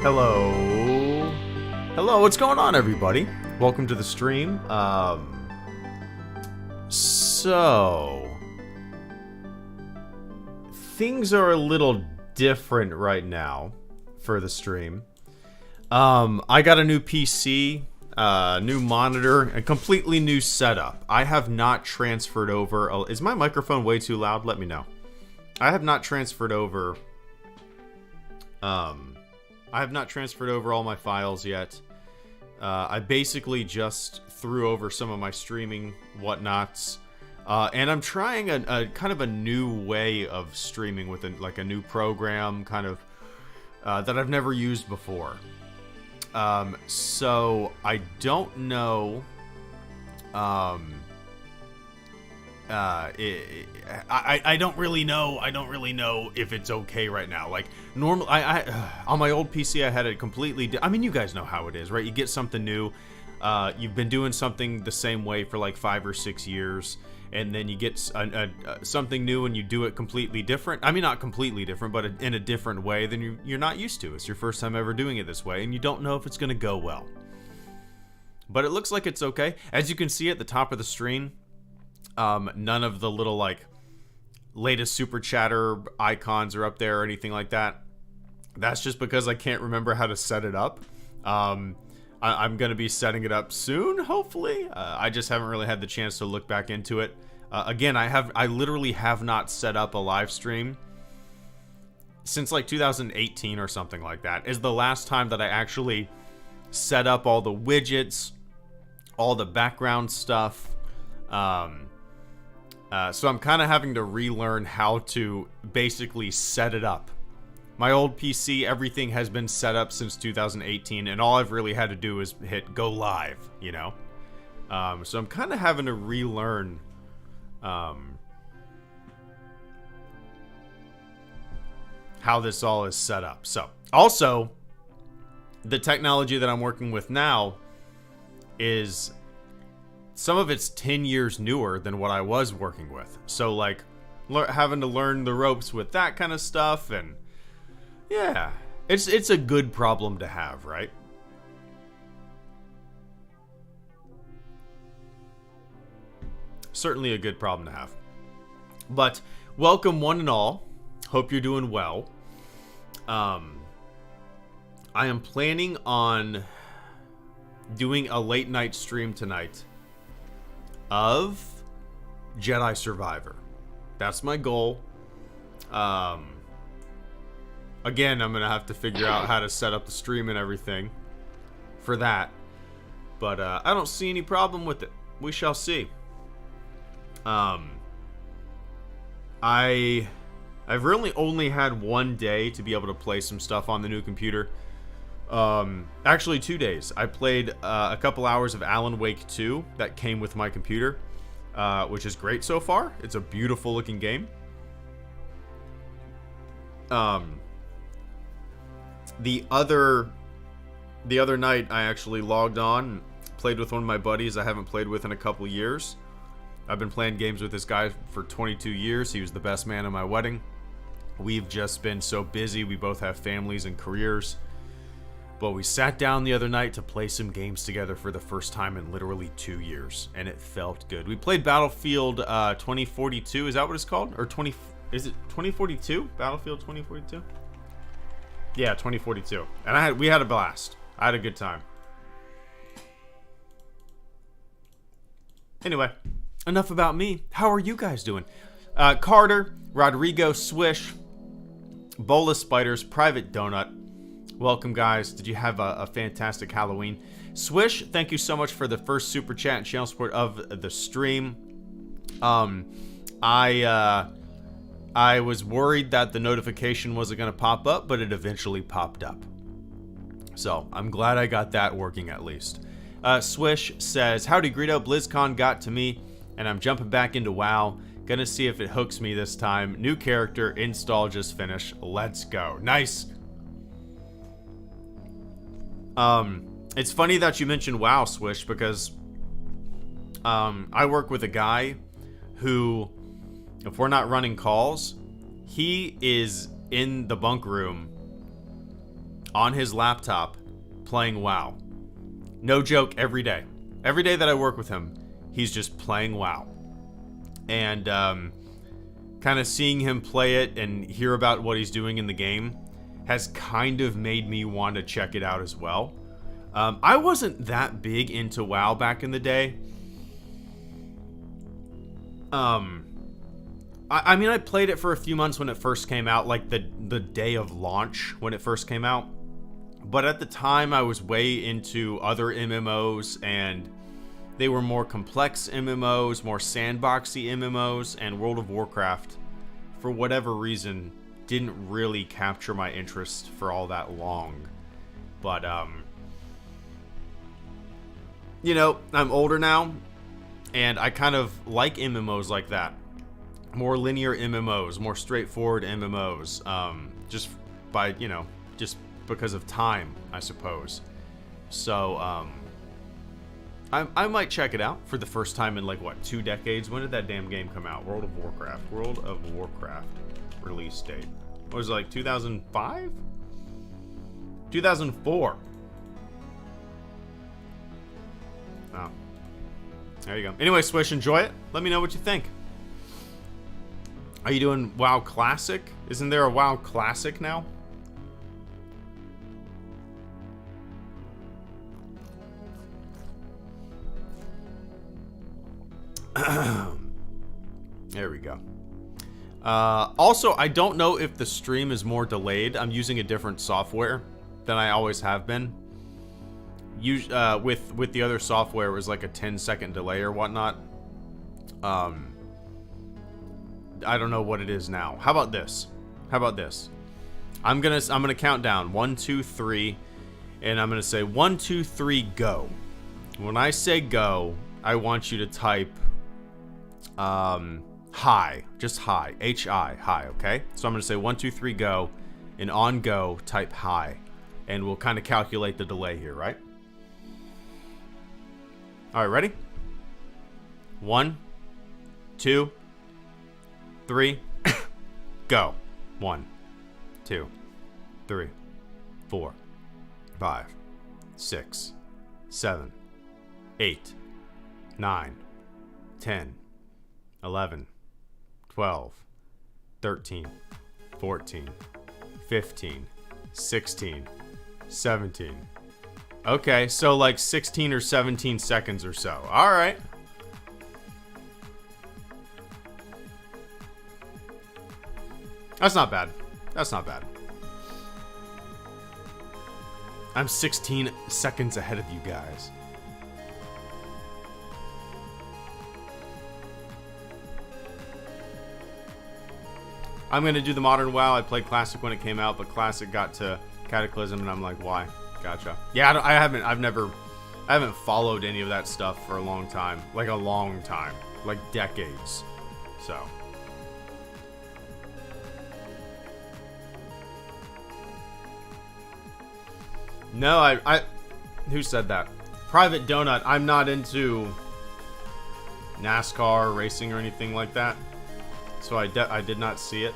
Hello. Hello, what's going on, everybody? Welcome to the stream. So things are a little different right now for the stream. I got a new PC, new monitor, a completely new setup. I have not transferred over. Is my microphone way too loud? Let me know. I have not transferred over. I have not transferred over all my files yet. I basically just threw over some of my streaming whatnots. And I'm trying a kind of a new way of streaming with a new program kind of that I've never used before. So I don't know. I don't really know. I don't really know if it's okay right now. Like normal, on my old PC, I had it completely. I mean, you guys know how it is, right? You get something new. You've been doing something the same way for like 5 or 6 years, and then you get something new and you do it completely different. I mean, not completely different, but in a different way than you're not used to. It's your first time ever doing it this way, and you don't know if it's going to go well. But it looks like it's okay. As you can see at the top of the screen. None of the little like latest super chatter icons are up there or anything like that. That's just because I can't remember how to set it up. I'm going to be setting it up soon, hopefully. I just haven't really had the chance to look back into it. Again, I literally have not set up a live stream since like 2018 or something like that. Is the last time that I actually set up all the widgets, all the background stuff. So I'm kind of having to relearn how to basically set it up. My old PC, everything has been set up since 2018, and all I've really had to do is hit go live, you know? So I'm kind of having to relearn how this all is set up. So, also, the technology that I'm working with now is... some of it's 10 years newer than what I was working with. So, like, having to learn the ropes with that kind of stuff, and yeah, it's a good problem to have, right? Certainly a good problem to have. But welcome one and all. Hope you're doing well. I am planning on doing a late night stream tonight of Jedi Survivor. That's my goal. Again, I'm gonna have to figure out how to set up the stream and everything for that, but I don't see any problem with it. We shall see. I've really only had one day to be able to play some stuff on the new computer. Actually 2 days. I played a couple hours of Alan Wake 2 that came with my computer, which is great so far. It's a beautiful looking game. The other night I actually logged on and played with one of my buddies I haven't played with in a couple years. I've been playing games with this guy for 22 years. He was the best man at my wedding. We've just been so busy. We both have families and careers. But we sat down the other night to play some games together for the first time in literally 2 years, and it felt good. We played Battlefield 2042. Is that what it's called? Or is it 2042? Battlefield 2042? Yeah, 2042. And we had a blast. I had a good time. Anyway, enough about me. How are you guys doing? Carter, Rodrigo, Swish, Bolus Spiders, Private Donut. Welcome, guys. Did you have a fantastic Halloween? Swish, thank you so much for the first super chat and channel support of the stream. I was worried that the notification wasn't going to pop up, but it eventually popped up. So I'm glad I got that working at least. Swish says, howdy Greedo, BlizzCon got to me, and I'm jumping back into WoW. Gonna see if it hooks me this time. New character, install just finished. Let's go. Nice. It's funny that you mentioned WoW, Swish, because I work with a guy who, if we're not running calls, he is in the bunk room on his laptop playing WoW. No joke, every day. Every day that I work with him, he's just playing WoW. And kind of seeing him play it and hear about what he's doing in the game has kind of made me want to check it out as well. I wasn't that big into WoW back in the day. I mean, I played it for a few months when it first came out, like the day of launch when it first came out. But at the time, I was way into other MMOs, and they were more complex MMOs, more sandboxy MMOs, and World of Warcraft, for whatever reason, didn't really capture my interest for all that long. But, you know, I'm older now, and I kind of like MMOs like that. More linear MMOs, more straightforward MMOs, just by, you know, just because of time, I suppose. So, I might check it out for the first time in, like, what, 2 decades? When did that damn game come out? World of Warcraft. World of Warcraft release date. What was it, like, 2005? 2004. Oh. There you go. Anyway, Swish, enjoy it. Let me know what you think. Are you doing WoW Classic? Isn't there a WoW Classic now? There we go. Also, I don't know if the stream is more delayed. I'm using a different software than I always have been. With the other software, it was like a 10-second delay or whatnot. I don't know what it is now. How about this? I'm gonna count down 1, 2, 3, and I'm gonna say 1, 2, 3, go. When I say go, I want you to type hi, just hi, H-I, hi, okay? So I'm gonna say 1, 2, 3, go, and on go, type hi, and we'll kind of calculate the delay here, right? All right, ready? 1, 2, 3, go. 1, 2, 3, 4, 5, 6, 7, 8, 9, 10, 11, 12, 13, 14, 15, 16, 17. Okay, so like 16 or 17 seconds or so. All right. That's not bad. That's not bad. I'm 16 seconds ahead of you guys. I'm gonna do the modern WoW. I played Classic when it came out, but Classic got to Cataclysm, and I'm like, why? Gotcha. Yeah, I haven't followed any of that stuff for a long time. Like a long time. Like decades. So. No, I who said that? Private Donut, I'm not into NASCAR racing or anything like that. So I did not see it.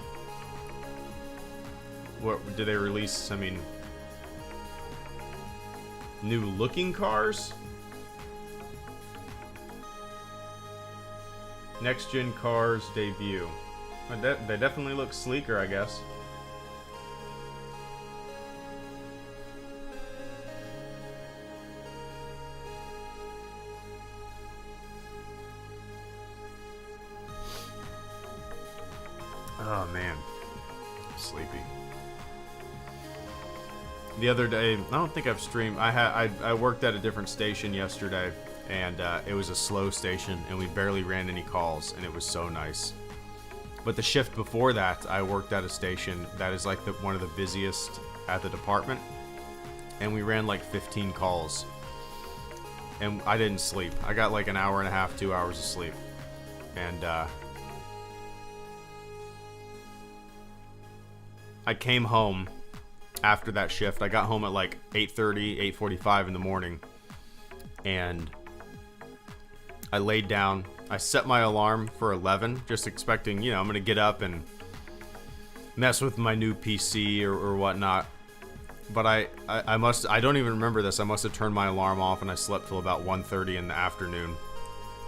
What did they release? I mean, new looking cars? Next gen cars debut. They definitely look sleeker, I guess. Oh man, sleepy. The other day, I don't think I've streamed. I worked at a different station yesterday, and it was a slow station, and we barely ran any calls, and it was so nice. But the shift before that, I worked at a station that is like one of the busiest at the department, and we ran like 15 calls, and I didn't sleep. I got like an hour and a half, 2 hours of sleep, and I came home after that shift. I got home at like 8:30, 8:45 in the morning, and I laid down. I set my alarm for 11, just expecting, you know, I'm gonna get up and mess with my new PC or whatnot. But I don't even remember this. I must have turned my alarm off and I slept till about 1:30 in the afternoon.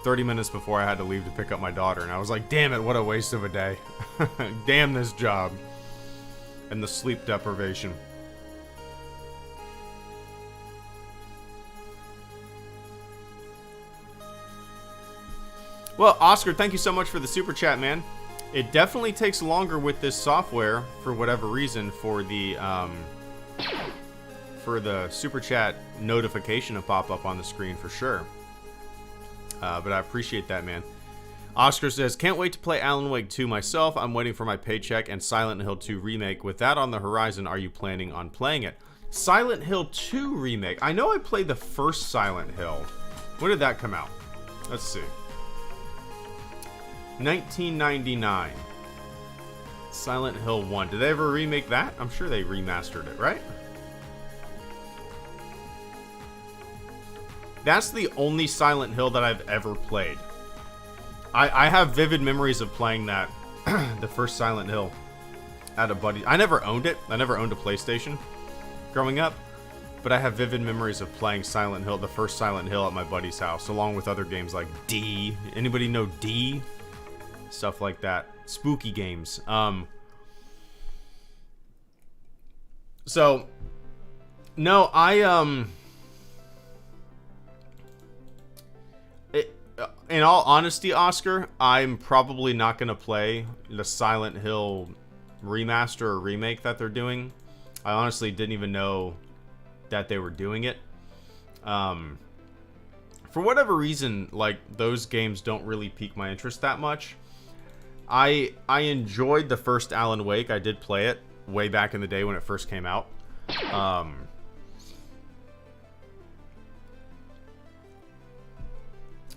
30 minutes before I had to leave to pick up my daughter, and I was like, damn it, what a waste of a day. Damn this job. And the sleep deprivation. Well, Oscar, thank you so much for the super chat, man. It definitely takes longer with this software, for whatever reason, for the super chat notification to pop up on the screen, for sure. But I appreciate that, man. Oscar says, can't wait to play Alan Wake 2 myself. I'm waiting for my paycheck and Silent Hill 2 remake. With that on the horizon, are you planning on playing it? Silent Hill 2 remake. I know I played the first Silent Hill. When did that come out? Let's see. 1999. Silent Hill 1. Did they ever remake that? I'm sure they remastered it, right? That's the only Silent Hill that I've ever played. I have vivid memories of playing that, the first Silent Hill, at a buddy. I never owned it. I never owned a PlayStation growing up, but I have vivid memories of playing Silent Hill, the first Silent Hill, at my buddy's house, along with other games like D. Anybody know D? Stuff like that. Spooky games. So, no, in all honesty, Oscar, I'm probably not going to play the Silent Hill remaster or remake that they're doing. I honestly didn't even know that they were doing it. For whatever reason, like, those games don't really pique my interest that much. I enjoyed the first Alan Wake. I did play it way back in the day when it first came out.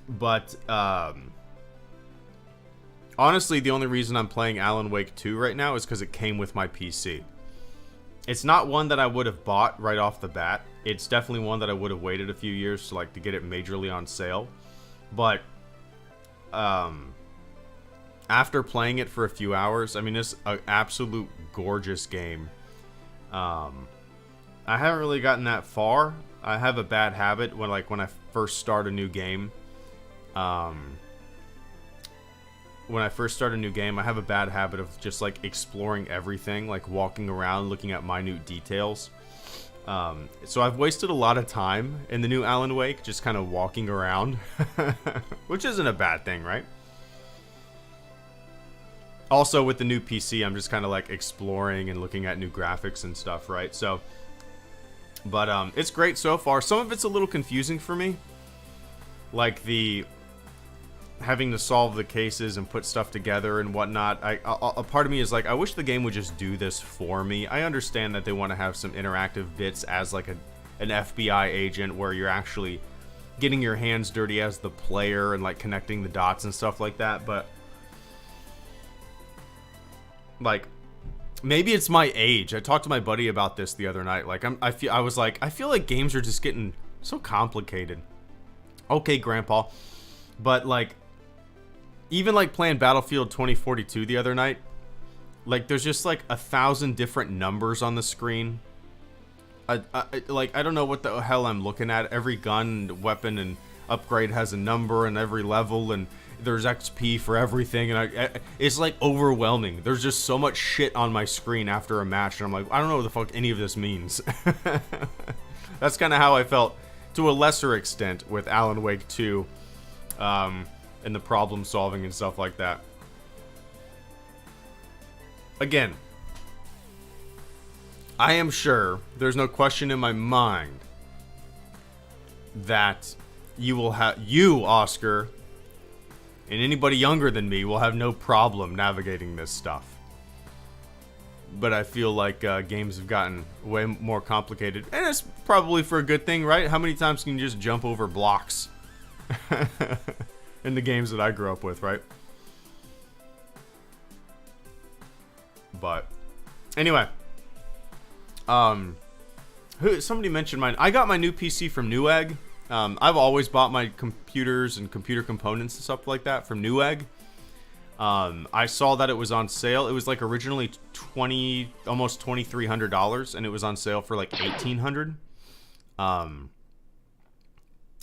But honestly, the only reason I'm playing Alan Wake 2 right now is because it came with my PC. It's not one that I would have bought right off the bat. It's definitely one that I would have waited a few years to get it majorly on sale. But after playing it for a few hours, I mean, it's an absolute gorgeous game. I haven't really gotten that far. I have a bad habit when I first start a new game. When I first start a new game, I have a bad habit of just exploring everything, walking around, looking at minute details. So I've wasted a lot of time in the new Alan Wake, just kind of walking around, which isn't a bad thing, right? Also, with the new PC, I'm just kind of exploring and looking at new graphics and stuff, right? So, but it's great so far. Some of it's a little confusing for me, like the having to solve the cases and put stuff together and whatnot. A part of me is I wish the game would just do this for me. I understand that they want to have some interactive bits as an FBI agent where you're actually getting your hands dirty as the player and connecting the dots and stuff like that, but maybe it's my age. I talked to my buddy about this the other night. I feel like games are just getting so complicated. Okay, Grandpa. But even playing Battlefield 2042 the other night, there's just 1,000 different numbers on the screen. I don't know what the hell I'm looking at. Every gun, weapon, and upgrade has a number, and every level, and there's XP for everything, and it's overwhelming. There's just so much shit on my screen after a match, and I'm I don't know what the fuck any of this means. That's kind of how I felt to a lesser extent with Alan Wake 2, and the problem solving and stuff like that. Again, I am sure there's no question in my mind that you, Oscar, and anybody younger than me will have no problem navigating this stuff. But I feel like games have gotten way more complicated. And it's probably for a good thing, right? How many times can you just jump over blocks in the games that I grew up with, right? But anyway, somebody mentioned mine. I got my new PC from Newegg. I've always bought my computers and computer components and stuff like that from Newegg. I saw that it was on sale. It was like originally almost $2,300, and it was on sale for like $1,800.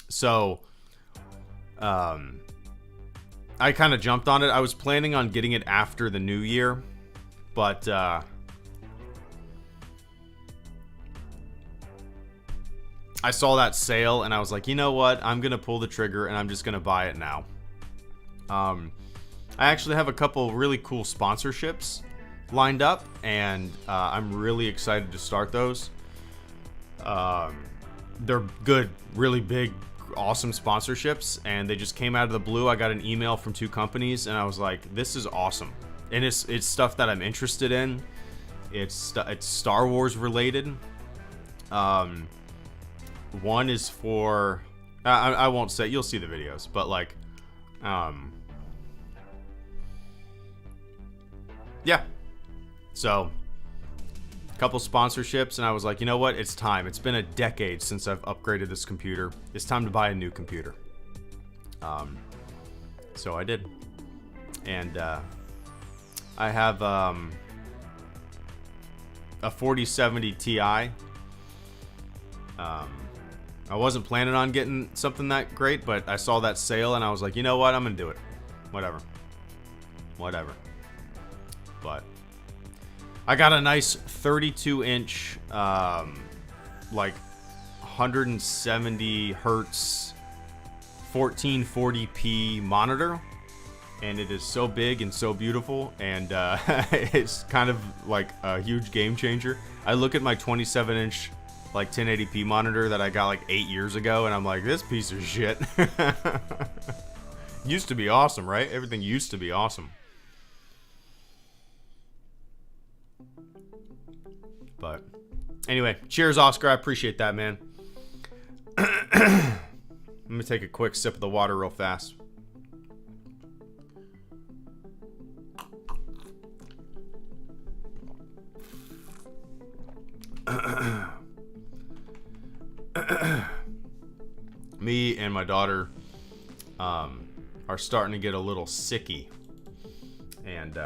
So I kind of jumped on it. I was planning on getting it after the new year, but I saw that sale and I was like, you know what? I'm gonna pull the trigger and I'm just gonna buy it now. I actually have a couple really cool sponsorships lined up, and I'm really excited to start those. They're good, really big, awesome sponsorships, and they just came out of the blue. I got an email from 2 companies, and I was like, this is awesome. And it's stuff that I'm interested in. It's Star Wars related. One is for I won't say, you'll see the videos, but like yeah, so a couple sponsorships, and I was like, you know what, it's time. It's been a decade since I've upgraded this computer. It's time to buy a new computer. So I did, and I have a 4070 Ti. I wasn't planning on getting something that great, but I saw that sale and I was like, you know what, I'm gonna do it. Whatever. But I got a nice 32-inch, like 170 hertz, 1440p monitor, and it is so big and so beautiful, and it's kind of like a huge game changer. I look at my 27-inch like 1080p monitor that I got like 8 years ago, and I'm like, this piece of shit. Used to be awesome, right? Everything used to be awesome. But anyway, cheers, Oscar. I appreciate that, man. I'm gonna take a quick sip of the water real fast. Me and my daughter are starting to get a little sicky, and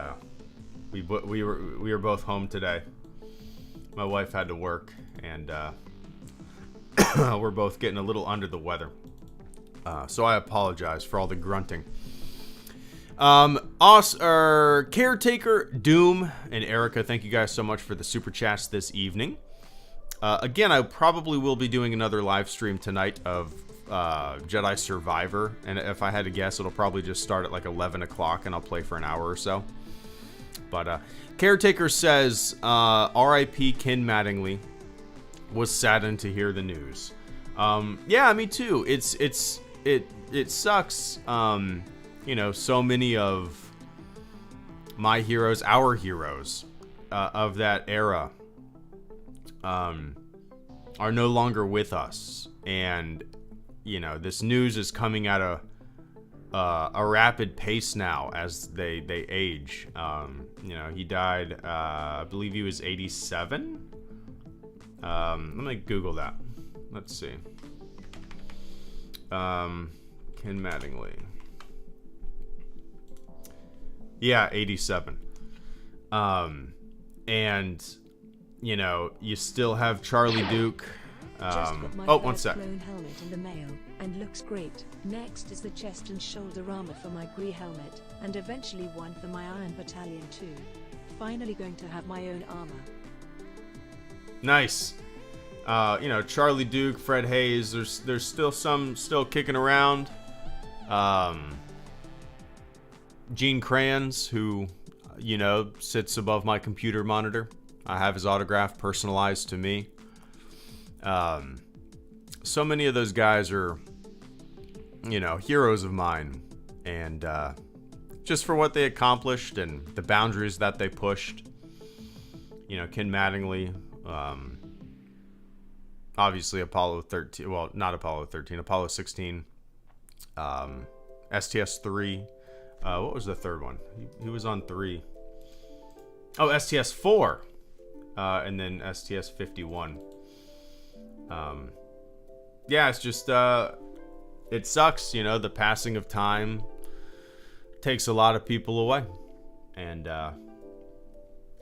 we were both home today. My wife had to work, and we're both getting a little under the weather. So I apologize for all the grunting. Caretaker, Doom, and Erica, thank you guys so much for the super chats this evening. Again, I probably will be doing another live stream tonight of Jedi Survivor, and if I had to guess, it'll probably just start at like 11 o'clock, and I'll play for an hour or so. But Caretaker says, R.I.P. Ken Mattingly. Was saddened to hear the news. Yeah, me too. It sucks. You know, so many of my heroes, our heroes, of that era, are no longer with us, and you know, this news is coming at a rapid pace now as they age. You know, he died, I believe he was 87. Let me Google that. Let's see. Ken Mattingly. Yeah, 87. And you know, you still have Charlie Duke. Oh, one sec. Helmet in the mail and looks great. Next is the chest and shoulder armor for my Gree helmet, and eventually one for my Iron Battalion too. Finally going to have my own armor. Nice. You know, Charlie Duke, Fred Hayes. There's still some kicking around. Gene Kranz, who, you know, sits above my computer monitor. I have his autograph personalized to me. So many of those guys are, you know, heroes of mine, and just for what they accomplished and the boundaries that they pushed. You know, Ken Mattingly, obviously Apollo 13, well, not Apollo 13, Apollo 16, STS-3. What was the third one? He was on 3. Oh, STS-4, and then STS-51. Yeah, it's just, it sucks, you know, the passing of time. takes a lot of people away. And,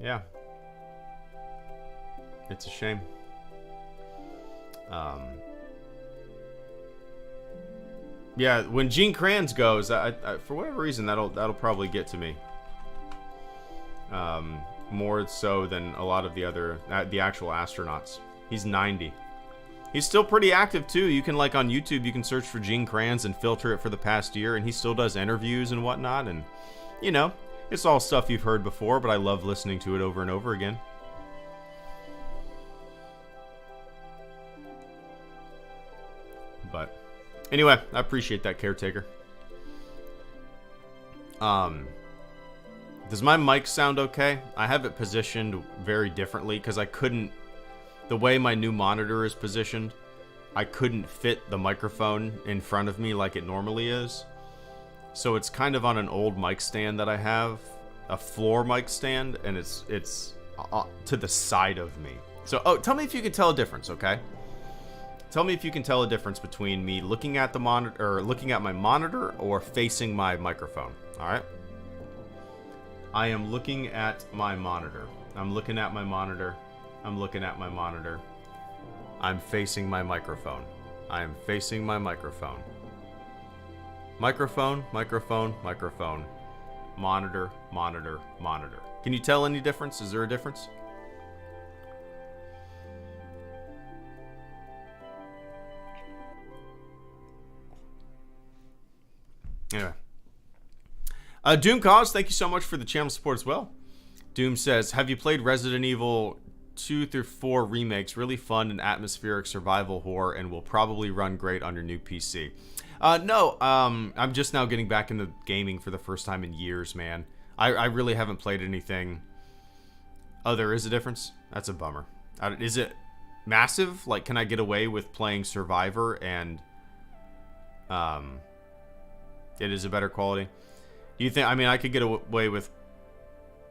yeah. It's a shame. Yeah, when Gene Kranz goes, I for whatever reason, that'll probably get to me. More so than a lot of the other, the actual astronauts. He's 90. He's still pretty active too. You can, like, on YouTube, you can search for Gene Kranz and filter it for the past year, and he still does interviews and whatnot. And, you know, it's all stuff you've heard before, but I love listening to it over and over again. But anyway, I appreciate that, Caretaker. Does my mic sound okay? I have it positioned very differently because I couldn't, the way my new monitor is positioned, I couldn't fit the microphone in front of me like it normally is. So it's kind of on an old mic stand that I have, a floor mic stand, and it's to the side of me. So, tell me if you can tell a difference, okay? Tell me if you can tell a difference between me looking at the monitor, or looking at my monitor, or facing my microphone. All right. I am looking at my monitor. I'm looking at my monitor. I'm looking at my monitor. I'm facing my microphone. I am facing my microphone. Microphone, microphone, microphone. Monitor, monitor, monitor. Can you tell any difference? Is there a difference? Anyway. Doom Cause, thank you so much for the channel support as well. Doom says, have you played Resident Evil 2 through 4 remakes? Really fun and atmospheric survival horror and will probably run great on your new PC. No, I'm just now getting back into gaming for the first time in years, man. I really haven't played anything. Oh, there is a difference? That's a bummer. Is it massive? Like, can I get away with playing Survivor and it is a better quality? Do you think, I mean, I could get away with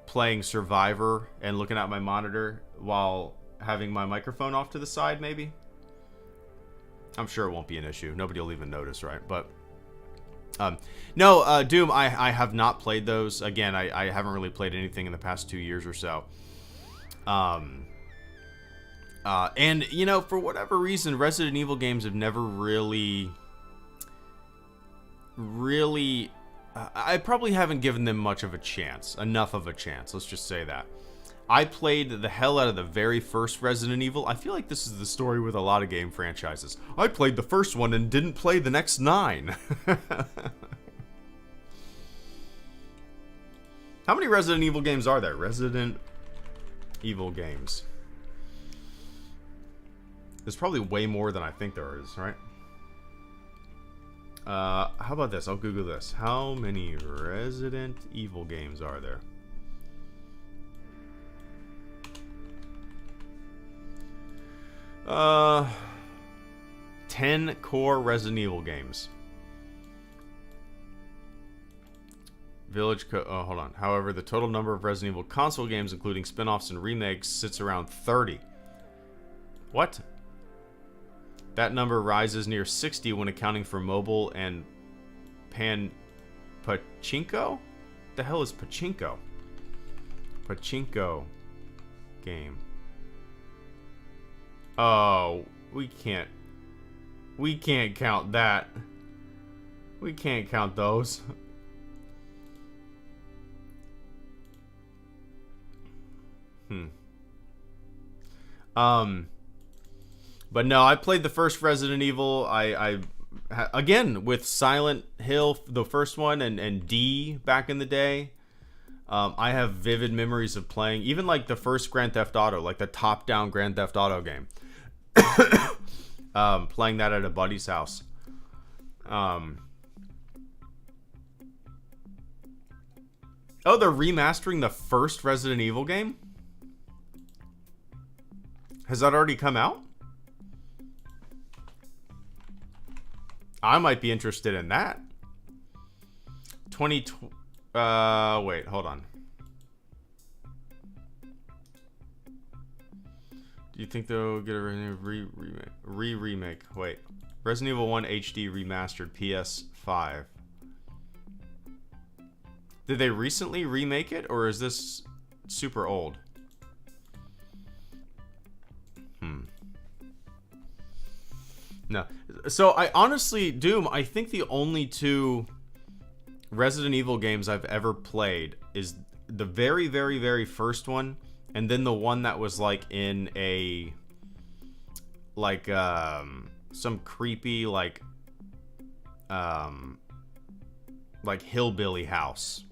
playing Survivor and looking at my monitor while having my microphone off to the side, maybe? I'm sure it won't be an issue. Nobody will even notice, right? But, no, Doom, I have not played those. Again, I haven't really played anything in the past 2 years or so. And, you know, for whatever reason, Resident Evil games have never really... I probably haven't given them much of a chance. Enough of a chance. Let's just say that. I played the hell out of the very first Resident Evil. I feel like this is the story with a lot of game franchises. I played the first one and didn't play the next 9. How many Resident Evil games are there? Resident Evil games. There's probably way more than I think there is, right? How about this? I'll Google this. How many Resident Evil games are there? Uh, 10 core Resident Evil games. Oh, hold on. However, the total number of Resident Evil console games, including spin-offs and remakes, sits around 30. What? That number rises near 60 when accounting for mobile and pachinko? The hell is pachinko? Pachinko game. Oh, we can't count that. We can't count those. But no, I played the first Resident Evil. I again, with Silent Hill, the first one, and D back in the day. I have vivid memories of playing, even like the first Grand Theft Auto, like the top-down Grand Theft Auto game. Playing that at a buddy's house. Oh, they're remastering the first Resident Evil game? Has that already come out? I might be interested in that. Wait, hold on. Do you think they'll get a remake? Wait. Resident Evil 1 HD remastered PS5. Did they recently remake it, or is this super old? No. So I honestly, Doom, I think the only two Resident Evil games I've ever played is the very, very, very first one, and then the one that was like in a some creepy like hillbilly house.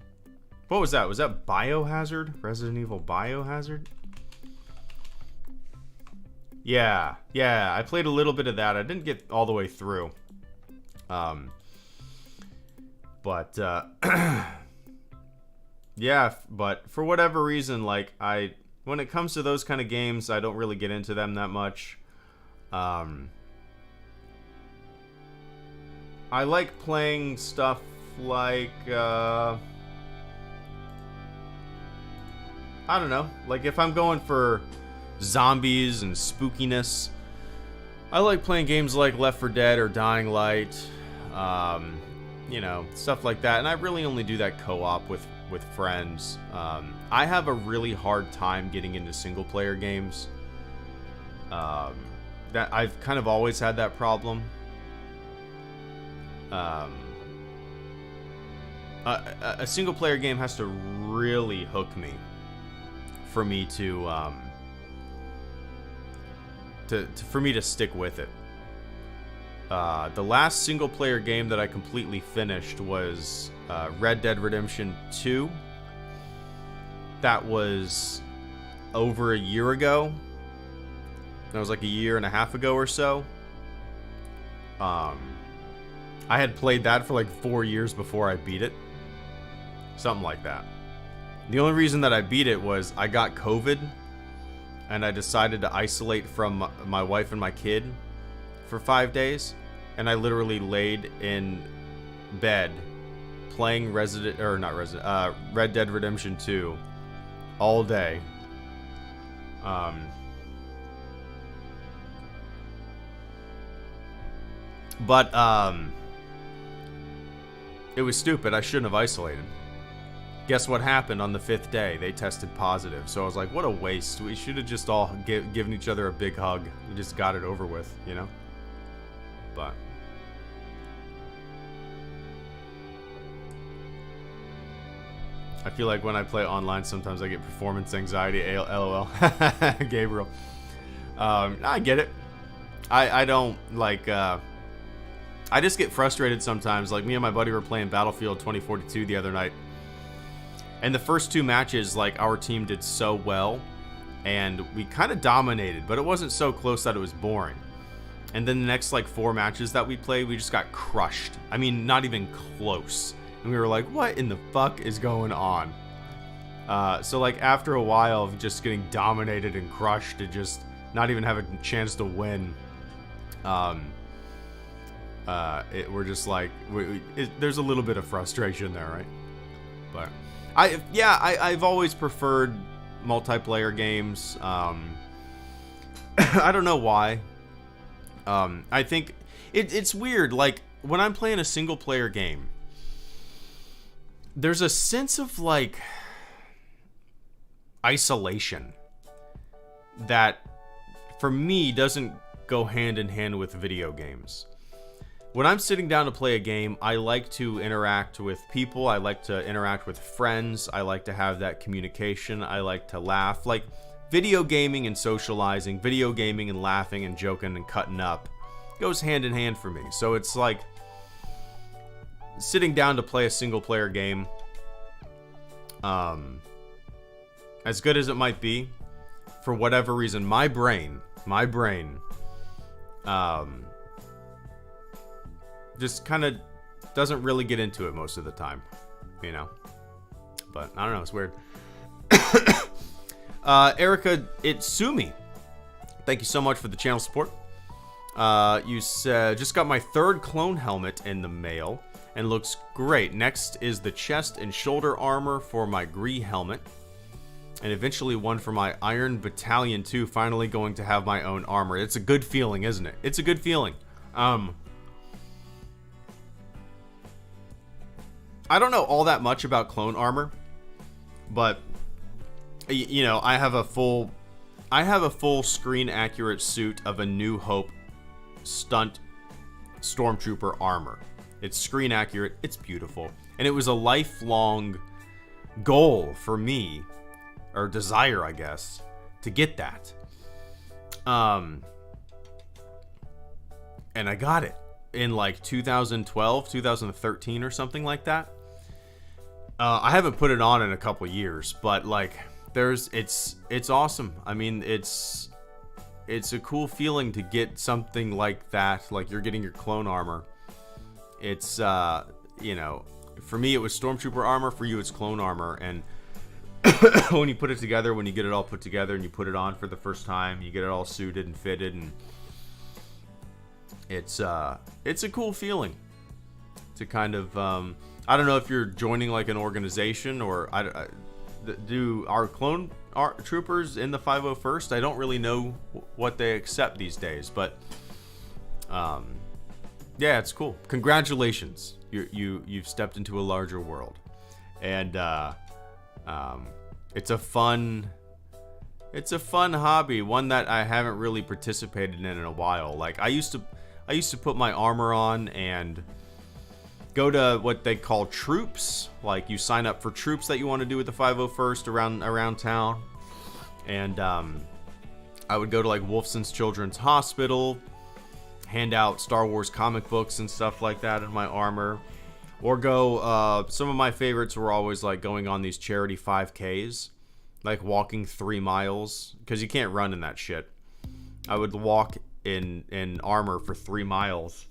What was that? Was that Biohazard? Resident Evil Biohazard? Yeah, I played a little bit of that. I didn't get all the way through. But yeah, but for whatever reason, like when it comes to those kind of games, I don't really get into them that much. I like playing stuff like I don't know, like if I'm going for zombies and spookiness, I like playing games like Left 4 Dead or Dying Light, you know, stuff like that. And I really only do that co-op with friends. I have a really hard time getting into single player games. That I've kind of always had that problem. A single player game has to really hook me for me to stick with it. The last single player game that I completely finished was Red Dead Redemption 2. That was over a year ago. That was like a year and a half ago or so. I had played that for like 4 years before I beat it. Something like that. The only reason that I beat it was I got COVID, and I decided to isolate from my wife and my kid for 5 days, and I literally laid in bed playing Red Dead Redemption 2 all day. But it was stupid. I shouldn't have isolated. Guess what happened on the 5th day? They tested positive. So I was like, what a waste. We should have just all given each other a big hug. We just got it over with, you know? But I feel like when I play online, sometimes I get performance anxiety. LOL. Gabriel. I get it. I don't like... I just get frustrated sometimes. Like, me and my buddy were playing Battlefield 2042 the other night. And the first 2 matches, like, our team did so well, and we kind of dominated, but it wasn't so close that it was boring. And then the next, like, 4 matches that we played, we just got crushed. I mean, not even close. And we were like, what in the fuck is going on? So, like, after a while of just getting dominated and crushed and just not even have a chance to win, we're just like, there's a little bit of frustration there, right? But... I've always preferred multiplayer games. I don't know why. I think it's weird. Like, when I'm playing a single player game, there's a sense of like isolation that for me doesn't go hand in hand with video games. When I'm sitting down to play a game, I like to interact with people. I like to interact with friends. I like to have that communication. I like to laugh. Like, video gaming and socializing, video gaming and laughing and joking and cutting up goes hand in hand for me. So it's like sitting down to play a single player game, as good as it might be, for whatever reason, my brain, just kind of doesn't really get into it most of the time, you know. But I don't know, it's weird. Erica Itsumi, thank you so much for the channel support. You said, just got my 3rd clone helmet in the mail and looks great. Next is the chest and shoulder armor for my Gree helmet, and eventually one for my Iron Battalion 2, finally going to have my own armor. It's a good feeling, isn't it? It's a good feeling. I don't know all that much about clone armor, but you know, I have a full screen accurate suit of A New Hope stunt stormtrooper armor. It's screen accurate, it's beautiful, and it was a lifelong goal for me, or desire, I guess, to get that. And I got it in like 2012, 2013 or something like that. I haven't put it on in a couple years, but like it's awesome. I mean, it's a cool feeling to get something like that, like you're getting your clone armor. It's you know, for me it was stormtrooper armor, for you it's clone armor, and when you put it together, when you get it all put together and you put it on for the first time, you get it all suited and fitted, and it's a cool feeling to kind of I don't know if you're joining like an organization, or do our clone troopers in the 501st? I don't really know what they accept these days, but yeah, it's cool. Congratulations, you've stepped into a larger world, and it's a fun hobby, one that I haven't really participated in a while. Like I used to put my armor on and go to what they call troops. Like you sign up for troops that you want to do with the 501st around town. And I would go to like Wolfson's Children's Hospital, hand out Star Wars comic books and stuff like that in my armor. Or go, some of my favorites were always like going on these charity 5Ks, like walking 3 miles, because you can't run in that shit. I would walk in armor for 3 miles.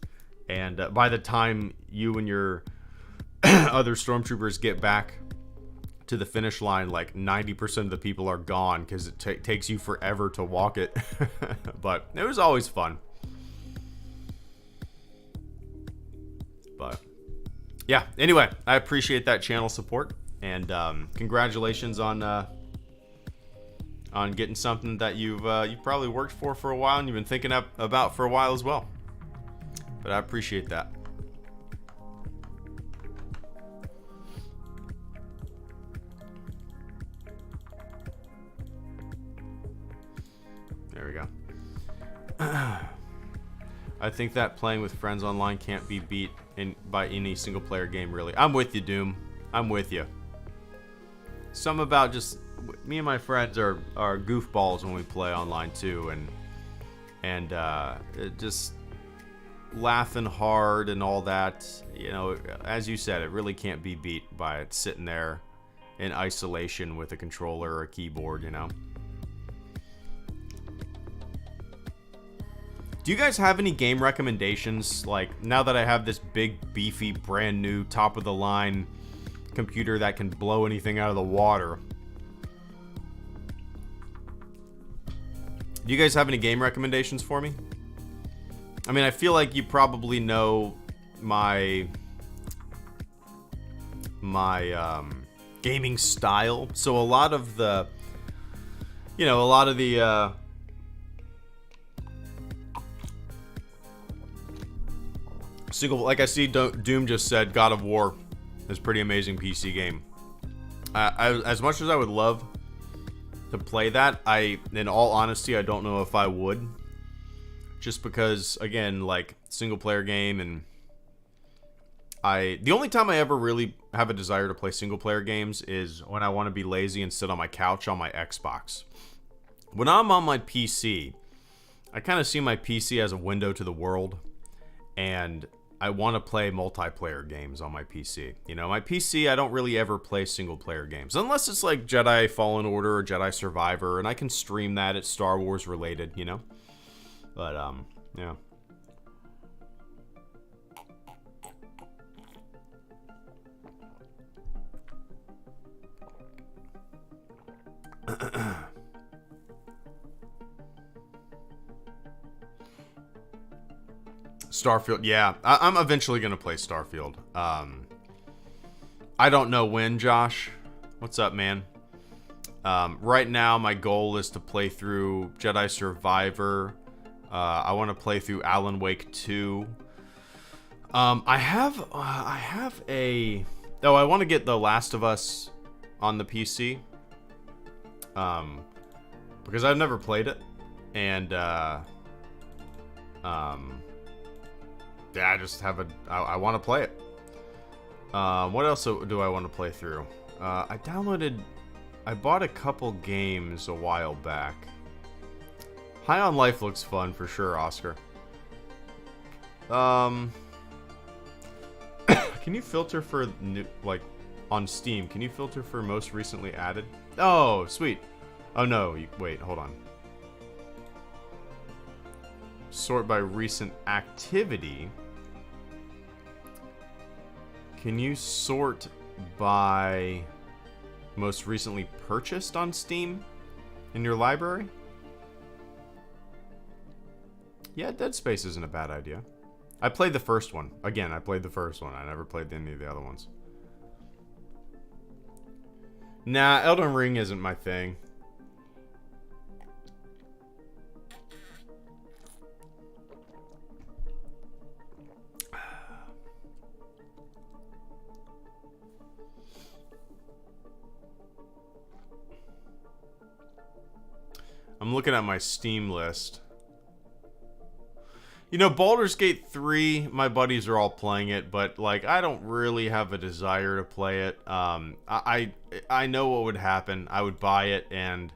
And by the time you and your other stormtroopers get back to the finish line, like 90% of the people are gone because it takes you forever to walk it. But it was always fun. But yeah, anyway, I appreciate that channel support, and congratulations on getting something that you've probably worked for a while and you've been thinking about for a while as well. But I appreciate that. There we go. I think that playing with friends online can't be beat by any single player game, really. I'm with you, Doom. I'm with you. Some about just me and my friends are goofballs when we play online too, and it just laughing hard and all that. You know, as you said, it really can't be beat by it sitting there in isolation with a controller or a keyboard, you know. Do you guys have any game recommendations? Like, now that I have this big, beefy, brand new, top of the line computer that can blow anything out of the water, do you guys have any game recommendations for me? I mean, I feel like you probably know my gaming style. So a lot of the single, like I see Doom just said, God of War is a pretty amazing PC game. As much as I would love to play that, in all honesty, I don't know if I would. Just because, again, like, single player game, and the only time I ever really have a desire to play single player games is when I want to be lazy and sit on my couch on my Xbox. When I'm on my PC, I kind of see my PC as a window to the world, and I want to play multiplayer games on my PC. You know, my PC, I don't really ever play single player games, unless it's like Jedi Fallen Order or Jedi Survivor, and I can stream that. It's Star Wars related, you know. But yeah. Starfield, yeah. I'm eventually gonna play Starfield. I don't know when, Josh. What's up, man? Right now, my goal is to play through Jedi Survivor. I want to play through Alan Wake 2. I have a Oh, I want to get The Last of Us on the PC. Because I've never played it. And, yeah, I just have I want to play it. What else do I want to play through? I bought a couple games a while back. High on Life looks fun for sure, Oscar. Can you filter for new, like, on Steam? Can you filter for most recently added? Oh, sweet. Oh no, wait, hold on. Sort by recent activity. Can you sort by most recently purchased on Steam in your library? Yeah, Dead Space isn't a bad idea. I played the first one. Again, I played the first one. I never played any of the other ones. Nah, Elden Ring isn't my thing. I'm looking at my Steam list. You know, Baldur's Gate 3, my buddies are all playing it, but, like, I don't really have a desire to play it. I know what would happen. I would buy it, and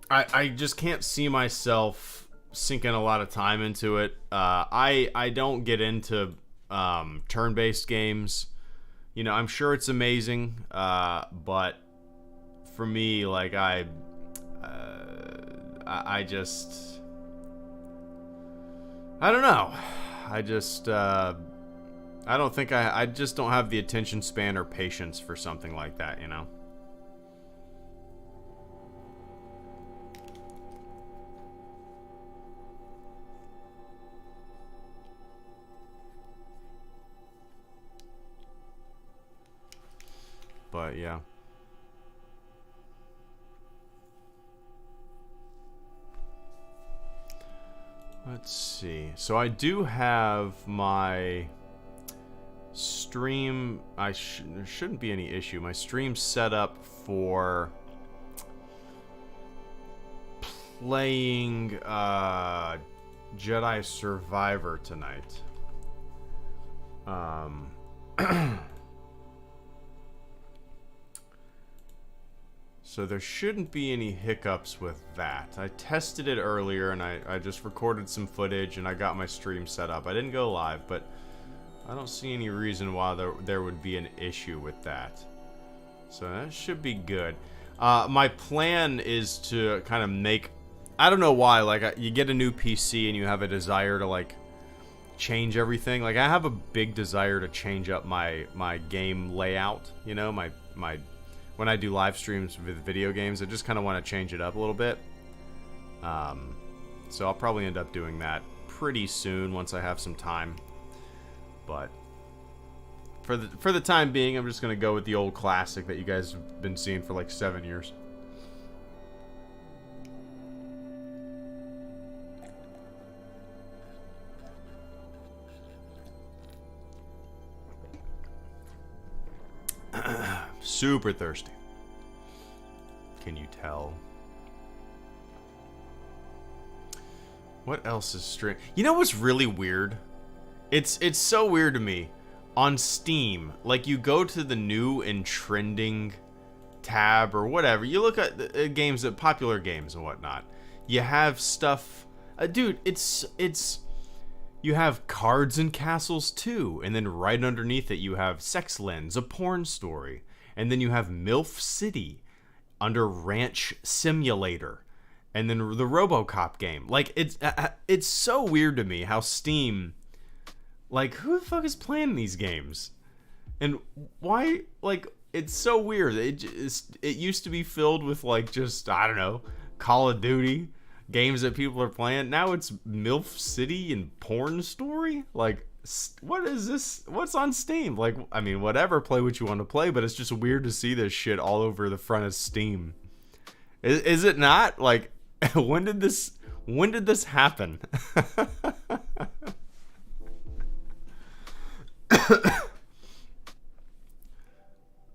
I just can't see myself sinking a lot of time into it. I don't get into turn-based games. You know, I'm sure it's amazing, but for me, like, I just... I don't know. I just, I don't think I just don't have the attention span or patience for something like that, you know? But, yeah. Let's see. So I do have my stream. There shouldn't be any issue. My stream set up for playing Jedi Survivor tonight. So there shouldn't be any hiccups with that. I tested it earlier and I just recorded some footage and I got my stream set up. I didn't go live, but I don't see any reason why there would be an issue with that. So that should be good. My plan is to kind of make... I don't know why, like, you get a new PC and you have a desire to, like, change everything. Like, I have a big desire to change up my game layout, you know, my when I do live streams with video games, I just kind of want to change it up a little bit. So I'll probably end up doing that pretty soon once I have some time. But for the time being, I'm just going to go with the old classic that you guys have been seeing for like 7 years. Super thirsty. Can you tell? What else is strange? You know what's really weird? It's so weird to me. On Steam, like, you go to the new and trending tab or whatever. You look at the games, popular games and whatnot. You have stuff. Dude, it's you have Cards and Castles 2, and then right underneath it you have Sex Lens, a porn story. And then you have MILF City under Ranch Simulator. And then the RoboCop game. Like, it's so weird to me how Steam... Like, who the fuck is playing these games? And why... Like, it's so weird. It used to be filled with, like, just, I don't know, Call of Duty, games that people are playing. Now it's MILF City and Porn Story? Like... What is this? What's on Steam? Like, I mean, whatever, play what you want to play, but it's just weird to see this shit all over the front of Steam. Is it not? Like, when did this happen?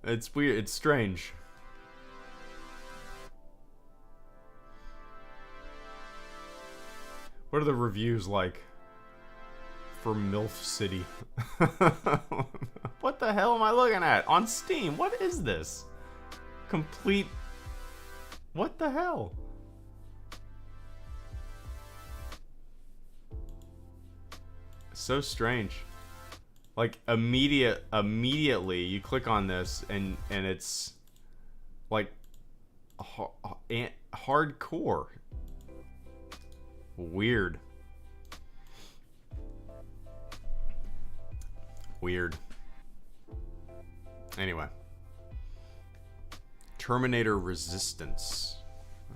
It's weird. It's strange. What are the reviews like for MILF City? What the hell am I looking at? On Steam, what is this? Complete... What the hell? So strange. Like, immediately you click on this and it's like hardcore. Weird. Anyway. Terminator Resistance.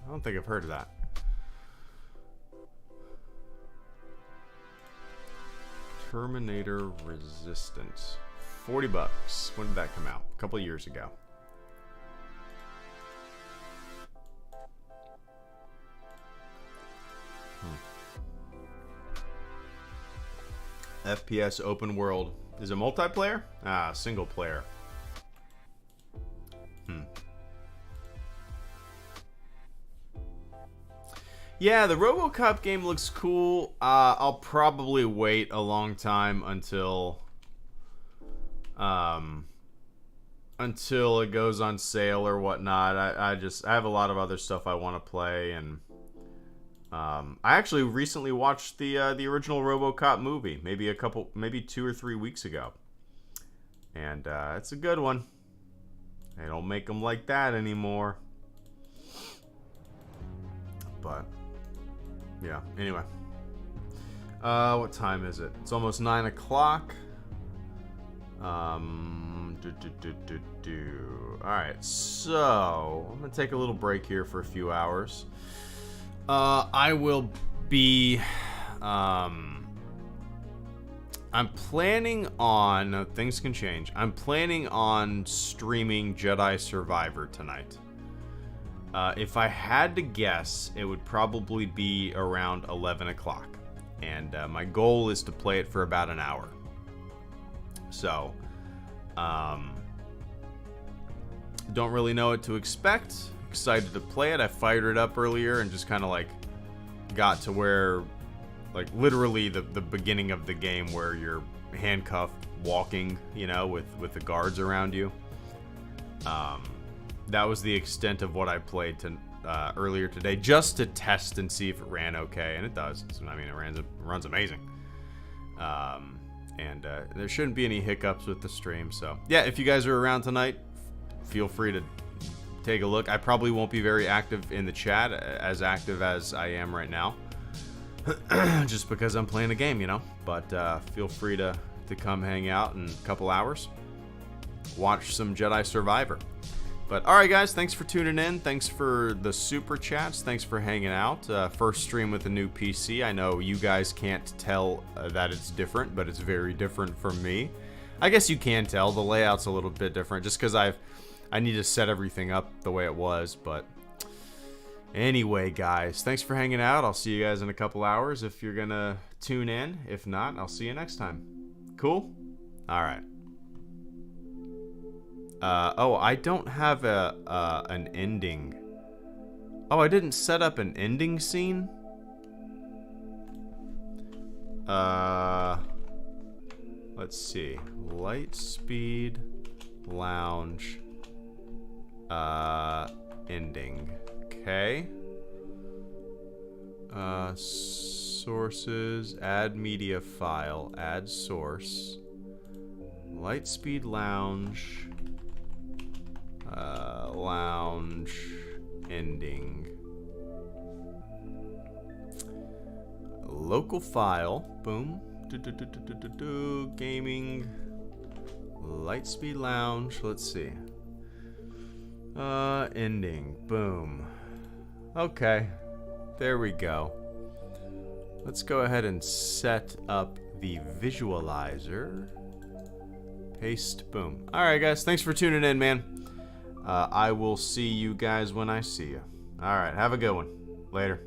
I don't think I've heard of that. Terminator Resistance. $40. When did that come out? A couple of years ago. FPS open world. Is it multiplayer? Ah, single player. Yeah, the RoboCop game looks cool. I'll probably wait a long time until it goes on sale or whatnot. I have a lot of other stuff I want to play, and I actually recently watched the original RoboCop movie, maybe 2 or 3 weeks ago, and it's a good one. They don't make them like that anymore. But yeah, anyway. What time is it? It's almost 9 o'clock. Alright, so I'm gonna take a little break here for a few hours. I will be I'm planning on, things can change. I'm planning on streaming Jedi Survivor tonight. If I had to guess, it would probably be around 11 o'clock. And my goal is to play it for about an hour. So, don't really know what to expect. Excited to play it. I fired it up earlier and just kind of like got to where, like literally the beginning of the game where you're handcuffed walking, you know, with the guards around you. That was the extent of what I played earlier today, just to test and see if it ran okay, and it does. I mean, it runs amazing. And there shouldn't be any hiccups with the stream. So yeah, if you guys are around tonight, feel free to take a look. I probably won't be very active in the chat, as active as I am right now, just because I'm playing a game, you know. But feel free to come hang out in a couple hours, watch some Jedi Survivor. But alright guys, thanks for tuning in. Thanks for the super chats. Thanks for hanging out. First stream with a new PC. I know you guys can't tell that it's different, but it's very different from me. I guess you can tell. The layout's a little bit different just because I need to set everything up the way it was. But anyway guys, thanks for hanging out. I'll see you guys in a couple hours if you're gonna tune in. If not, I'll see you next time. Cool? Alright. Oh, I don't have an ending. Oh, I didn't set up an ending scene? Let's see. Lightspeed Lounge. Ending. Okay. Sources. Add media file. Add source. Lightspeed Lounge. Lounge ending. Local file. Boom. Gaming. Lightspeed Lounge. Let's see. Ending. Boom. Okay. There we go. Let's go ahead and set up the visualizer. Paste. Boom. Alright guys, thanks for tuning in, man. I will see you guys when I see you. Alright, have a good one. Later.